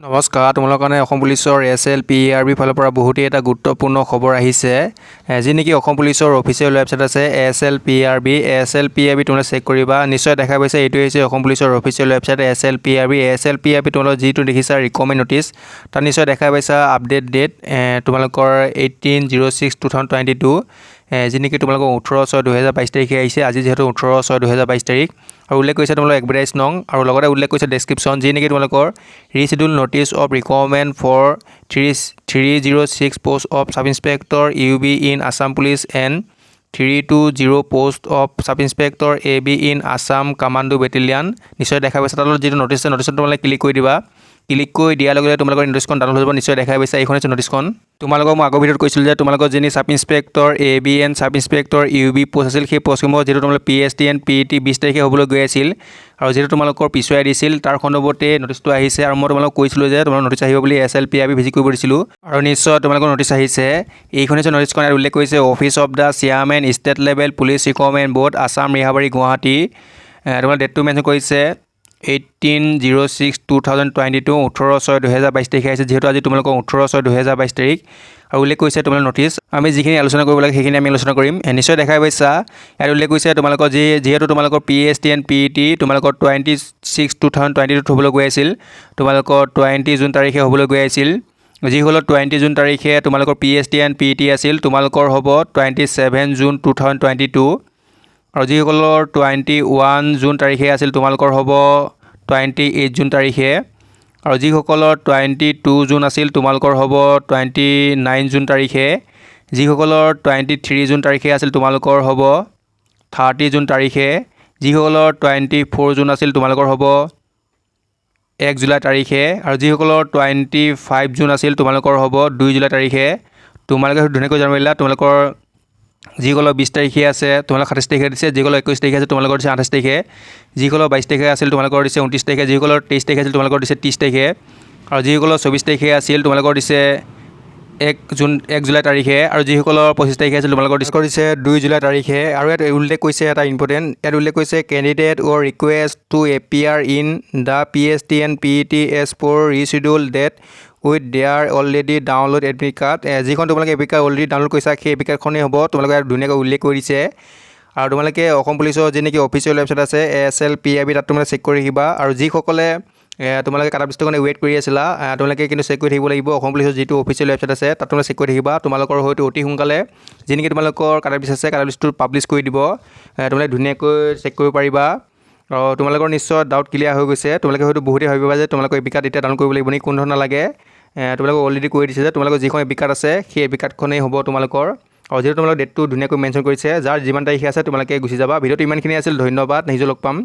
নমস্কাৰ, তোমালোকৰ কাৰণে অসম পুলিচৰ SLPRB ফালৰ পৰা বহুতেই এটা গুৰুত্বপূৰ্ণ খবৰ আহিছে যি নেকি অসম পুলিচৰ অফিচিয়েল ৱেবছাইট আছে SLPRB তোমালোকে চেক কৰিবা। নিশ্চয় দেখা পাইছে এইটো হৈছে অসম পুলিচৰ অফিচিয়েল ৱেবছাইট SLPRB তোমালোকে যিটো দেখিছা ৰিকমেণ্ড নটিছ তাত নিশ্চয় দেখা পাইছা আপডেট ডেট তোমালোকৰ 18/06/2022 যি নেকি তোমালোকৰ 18/6/2022 তাৰিখে আহিছে। আজি যেহেতু 18/6/2022 তাৰিখ আৰু উল্লেখ কৰিছে তোমালোকৰ এডভাৰটাইজ নং আৰু লগতে উল্লেখ কৰিছে ডেছক্ৰিপশ্যন যি নেকি তোমালোকৰ reschedule notice of recommend for 306 post of sub inspector UB in Assam police and 320 post of sub inspector AB in Assam commando battalion নিশ্চয় দেখা পাইছে। তাত যিটো নটিছ আছে নটিছত তোমালোকে ক্লিক কৰি দিবা। ক্লিক কৰি দিয়াৰ লগে লগে তোমালোকৰ নটিছখন ডাউনলোড হৈ যাব। নিশ্চয় দেখা পাইছা এইখন হৈছে নটিছখন। তোমালোকক মই আগৰ ভিডিঅ'ত কৈছিলোঁ যে তোমালোকৰ যিনি sub inspector AB and sub inspector UB post আছিল সেই পোষ্টসমূহ যিহেতু তোমালোকৰ PST এণ্ড PET 20 তাৰিখে হ'বলৈ গৈ আছিল আৰু যিহেতু তোমালোকৰ পিছুৱাই দিছিল তাৰ সন্দৰ্ভতে নটিছটো আহিছে আৰু মই তোমালোকক কৈছিলোঁ যে তোমালোকৰ নটিছ আহিব বুলি SLPRB ভিজিট কৰিব দিছিলোঁ আৰু নিশ্চয় তোমালোকৰ নটিছ আহিছে। এইখন হৈছে নটিছখন আৰু উল্লেখ কৰিছে office of the chairman state level police recommend board Assam Rehabari Guwahati তোমাৰ ডেটটো মেনশ্যন কৰিছে 18/06/2022 18/6/2022 তাৰিখে আহিছে। যিহেতু আজি তোমালোকৰ 18/6/2022 তাৰিখ আৰু উল্লেখ কৰিছে তোমালোকৰ নটিছ আমি যিখিনি আলোচনা কৰিব লাগে সেইখিনি আমি আলোচনা কৰিম। নিশ্চয় দেখা পাইছা ইয়াত উল্লেখ কৰিছে তোমালোকৰ যিহেতু তোমালোকৰ PST এণ্ড PET তোমালোকৰ 26/2022 হ'বলৈ গৈ আছিল তোমালোকৰ 20 জুন তাৰিখে হ'বলৈ গৈ আছিল। যিসকলৰ 20 জুন তাৰিখে তোমালোকৰ PST এণ্ড PET আছিল তোমালোকৰ হ'ব 27 জুন 2022 আৰু যিসকলৰ 21 জুন তাৰিখে আছিল তোমালোকৰ হ'ব 28 জুন তাৰিখে আৰু যিসকলৰ 22 জুন আছিল তোমালোকৰ হ'ব 29 জুন তাৰিখে যিসকলৰ 23 জুন তাৰিখে আছিল তোমালোকৰ হ'ব 30 জুন তাৰিখে যিসকলৰ 24 জুন আছিল তোমালোকৰ হ'ব 1 জুলাই তাৰিখে আৰু যিসকলৰ 25 জুন আছিল তোমালোকৰ হ'ব 2 জুলাই তাৰিখে। তোমালোকে ধুনীয়াকৈ জানি পাৰিলা তোমালোকৰ যিসকলৰ 20 তাৰিখে আছে তোমালোকৰ 27 তাৰিখে দিছে, যিসকলৰ 21 তাৰিখে আছে তোমালোকৰ দিছে 28 তাৰিখে, যিসকলৰ 22 তাৰিখে আছিল তোমালোকৰ দিছে 29 তাৰিখে, যিসকলৰ 23 তাৰিখে আছিল তোমালোকৰ দিছে 30 তাৰিখে আৰু যিসকলৰ 24 তাৰিখে আছিল তোমালোকৰ দিছে 1 জুলাই তাৰিখে আৰু যিসকলৰ 25 তাৰিখে আছিল তোমালোকৰ দিছে 2 জুলাই তাৰিখে। আৰু ইয়াত উল্লেখ কৰিছে এটা ইম্পৰ্টেণ্ট ইয়াত উল্লেখ কৰিছে candidate are request to appear in the PST and PET as per reschedule date with their already download admit card যিখন তোমালোকে এডমিট কাৰ্ড অলৰেডি ডাউনলোড কৰিছা সেই এডমিট কাৰ্ডখনেই হ'ব। তোমালোকে ধুনীয়াকৈ উল্লেখ কৰি দিছে আৰু তোমালোকে অসম পুলিচৰ যি নেকি অফিচিয়েল ৱেবছাইট আছে SLPRB তাত তোমালোকে চেক কৰি ৰাখিবা আৰু যিসকলে তোমালোকে কাটা লিষ্টৰ কাৰণে ৱেইট কৰি আছিলা তোমালোকে কিন্তু চেক কৰি থাকিব লাগিব। অসম পুলিচৰ যিটো অফিচিয়েল ৱেবছাইট আছে তাত তোমালোকে চেক কৰি থাকিবা। তোমালোকৰ হয়তো অতি সোনকালে যি নেকি তোমালোকৰ কাটা লিষ্ট আছে কাটা লিষ্টটো পাব্লিছ কৰি দিব। তোমালোকে ধুনীয়াকৈ চেক কৰিব পাৰিবা আৰু তোমালোকৰ নিশ্চয় ডাউট ক্লিয়াৰ হৈ গৈছে। তোমালোকে হয়তো বহুতেই ভাবিবা যে তোমালোকৰ এডমিট কাৰ্ড এতিয়া ডাউনলোড কৰিব লাগিব নেকি, কোন ধৰণৰ লাগে তোমালোকক অলৰেডি কৰি দিছে যে তোমালোকৰ যিখন এডমিট কাৰ্ড আছে সেই এডমিট কাৰ্ডখনেই হ'ব তোমালোকৰ আৰু যিহেতু তোমালোকৰ ডেটটো ধুনীয়াকৈ মেনশ্যন কৰিছে যাৰ যিমান তাৰিখে আছে তোমালোকে গুচি যাবা। ভিডিঅ'টো ইমানখিনি আছিল, ধন্যবাদ, নিজে লগ পাম।